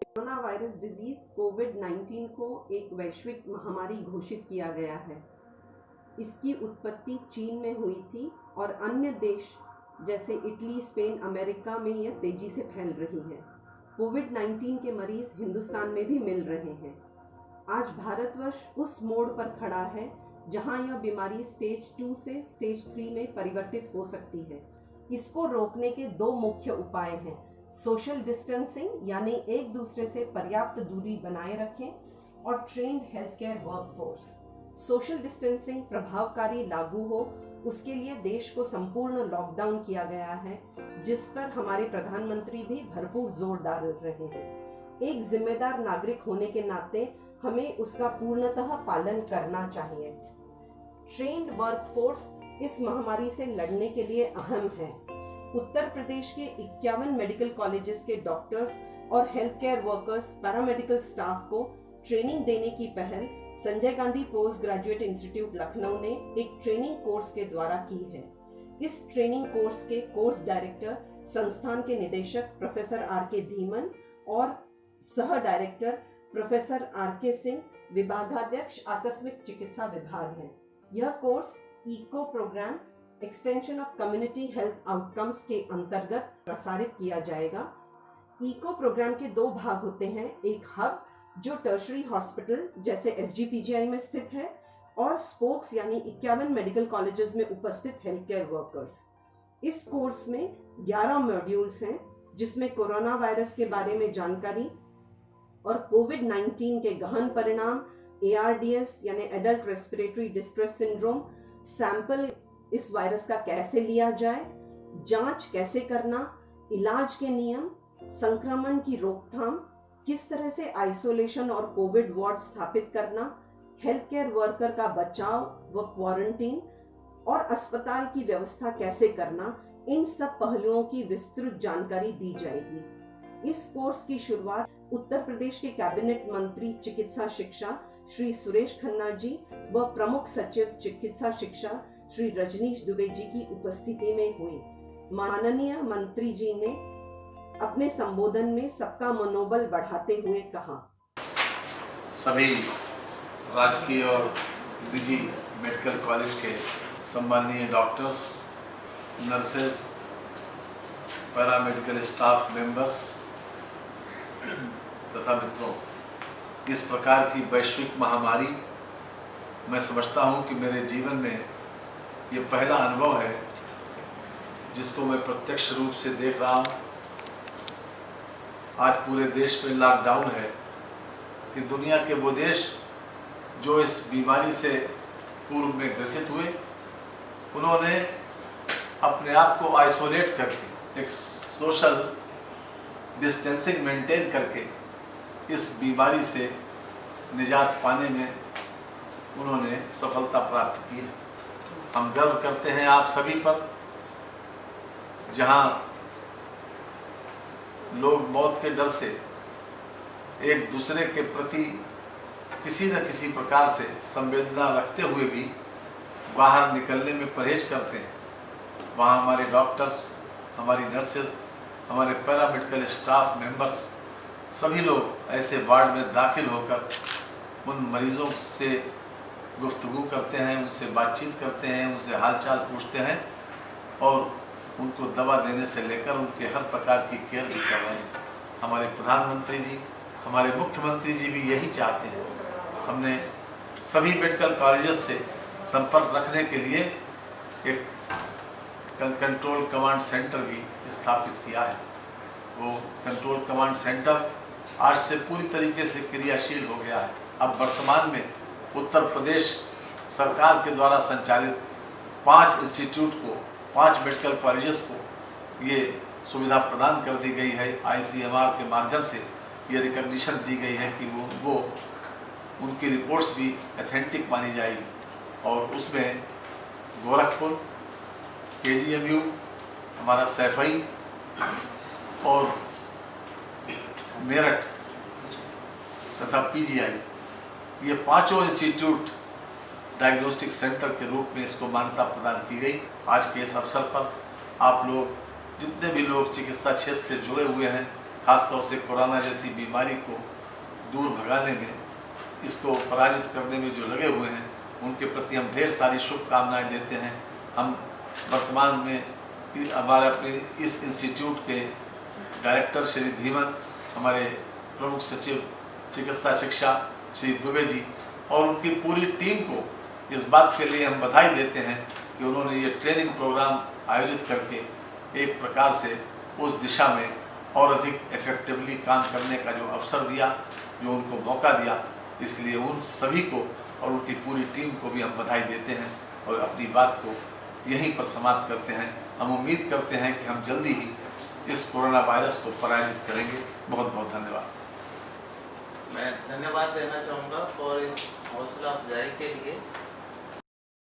Corona virus disease कोविड-19 को एक वैश्विक महामारी घोषित किया गया है। इसकी उत्पत्ति चीन में हुई थी और अन्य देश जैसे इटली, स्पेन, अमेरिका में यह तेजी से फैल रही है। कोविड-19 के मरीज हिंदुस्तान में भी मिल रहे हैं। आज भारतवर्ष उस मोड़ पर खड़ा है जहां यह बीमारी स्टेज 2 से स्टेज 3 में परिवर्तित हो सकती है। इसको रोकने के दो मुख्य उपाय हैं: सोशल डिस्टेंसिंग यानी एक दूसरे से पर्याप्त दूरी बनाए रखें और trained health care workforce. Social distancing प्रभावकारी लागू हो उसके लिए देश को संपूर्ण लॉकडाउन किया गया है, जिस पर हमारे प्रधानमंत्री भी भरपूर जोर डाल रहे हैं। एक जिम्मेदार नागरिक होने के नाते हमें उसका पूर्णतः पालन करना चाहिए। ट्रेन्ड वर्कफोर्स इस महामारी से लड़ने के लिए अहम है। उत्तर प्रदेश के 51 मेडिकल कॉलेजेस के डॉक्टर्स और health care workers, paramedical staff को ट्रेनिंग देने की पहल Sanjay Gandhi post graduate institute Lucknow ने एक ट्रेनिंग कोर्स के द्वारा की है। इस ट्रेनिंग कोर्स के कोर्स डायरेक्टर संस्थान के निदेशक प्रोफेसर आर.के. धीमन और सह डायरेक्टर प्रोफेसर आर.के. सिंह, विभागाध्यक्ष आकस्मिक चिकित्सा विभाग हैं। यह course ECHO programme extension of community health outcomes के अंतर्गत प्रसारित किया जाएगा। इको प्रोग्राम के दो भाग होते हैं: एक हब जो टर्शरी हॉस्पिटल जैसे SGPGI में स्थित है और स्पोक्स यानी 51 मेडिकल कॉलेजेस में उपस्थित हेल्थ केयर वर्कर्स। इस कोर्स में 11 मॉड्यूल्स हैं, जिसमें कोरोना वायरस के बारे में जानकारी और कोविड-19 के गहन परिणाम, ARDS यानी adult respiratory distress syndrome, sample इस वायरस का कैसे लिया जाए, जांच कैसे करना, इलाज के नियम, संक्रमण की रोकथाम, किस तरह से आइसोलेशन और कोविड वार्ड स्थापित करना, हेल्थ केयर वर्कर का बचाव व क्वारंटीन और अस्पताल की व्यवस्था कैसे करना, इन सब पहलुओं की विस्तृत जानकारी दी जाएगी। इस कोर्स की शुरुआत उत्तर प्रदेश के कैबिनेट मंत्री चिकित्सा शिक्षा श्री सुरेश खन्ना जी व प्रमुख सचिव चिकित्सा शिक्षा श्री रजनीश दुबे जी की उपस्थिति में हुई। माननीय मंत्री जी ने अपने संबोधन में सबका मनोबल बढ़ाते हुए कहा, सभी राजकीय और निजी मेडिकल कॉलेज के सम्मानीय doctors, nurses, paramedical staff members तथा मित्रों, इस प्रकार की वैश्विक महामारी मैं समझता हूं कि मेरे जीवन में ये पहला अनुभव है जिसको मैं प्रत्यक्ष रूप से देख रहा हूँ। आज पूरे देश में लॉकडाउन है कि दुनिया के वो देश जो इस बीमारी से पूर्व में ग्रसित हुए, उन्होंने अपने आप को आइसोलेट करके, एक सोशल डिस्टेंसिंग मेंटेन करके इस बीमारी से निजात पाने में उन्होंने सफलता प्राप्त की है। हम गर्व करते हैं आप सभी पर। जहां लोग मौत के डर से एक दूसरे के प्रति किसी न किसी प्रकार से संवेदना रखते हुए भी बाहर निकलने में परहेज करते हैं, वहाँ हमारे डॉक्टर्स, हमारी नर्सेज, हमारे पैरामेडिकल स्टाफ मेंबर्स, सभी लोग ऐसे वार्ड में दाखिल होकर उन मरीजों से गुफ्तगू करते हैं, उनसे बातचीत करते हैं, उनसे हालचाल पूछते हैं और उनको दवा देने से लेकर उनके हर प्रकार की केयर भी कर रहे हैं। हमारे प्रधानमंत्री जी, हमारे मुख्यमंत्री जी भी यही चाहते हैं। हमने सभी मेडिकल कॉलेजेस से संपर्क रखने के लिए एक कंट्रोल कमांड सेंटर भी स्थापित किया है। वो कंट्रोल कमांड सेंटर आज से पूरी तरीके से क्रियाशील हो गया है। अब वर्तमान में उत्तर प्रदेश सरकार के द्वारा संचालित 5 इंस्टीट्यूट को, 5 मेडिकल कॉलेजेस को ये सुविधा प्रदान कर दी गई है। ICMR के माध्यम से ये रिकॉग्निशन दी गई है कि वो उनकी रिपोर्ट्स भी ऑथेंटिक मानी जाएगी और उसमें गोरखपुर, KGMU, हमारा सैफई और मेरठ तथा PGI, ये 5 इंस्टीट्यूट डायग्नोस्टिक सेंटर के रूप में इसको मान्यता प्रदान की गई। आज के इस अवसर पर आप लोग, जितने भी लोग चिकित्सा क्षेत्र से जुड़े हुए हैं, खासतौर से कोरोना जैसी बीमारी को दूर भगाने में, इसको पराजित करने में जो लगे हुए हैं, उनके प्रति हम ढेर सारी शुभकामनाएं देते हैं। हम वर्तमान में हमारे अपने इस इंस्टीट्यूट के डायरेक्टर श्री धीमन, हमारे प्रमुख सचिव चिकित्सा शिक्षा श्री दुबे जी और उनकी पूरी टीम को इस बात के लिए हम बधाई देते हैं कि उन्होंने ये ट्रेनिंग प्रोग्राम आयोजित करके एक प्रकार से उस दिशा में और अधिक इफेक्टिवली काम करने का जो अवसर दिया, जो उनको मौका दिया, इसलिए उन सभी को और उनकी पूरी टीम को भी हम बधाई देते हैं और अपनी बात को यहीं पर समाप्त करते हैं। हम उम्मीद करते हैं कि हम जल्दी ही इस कोरोना वायरस को पराजित करेंगे। बहुत बहुत धन्यवाद। मैं धन्यवाद देना चाहूँगा और इस हौसला अफजाई के लिए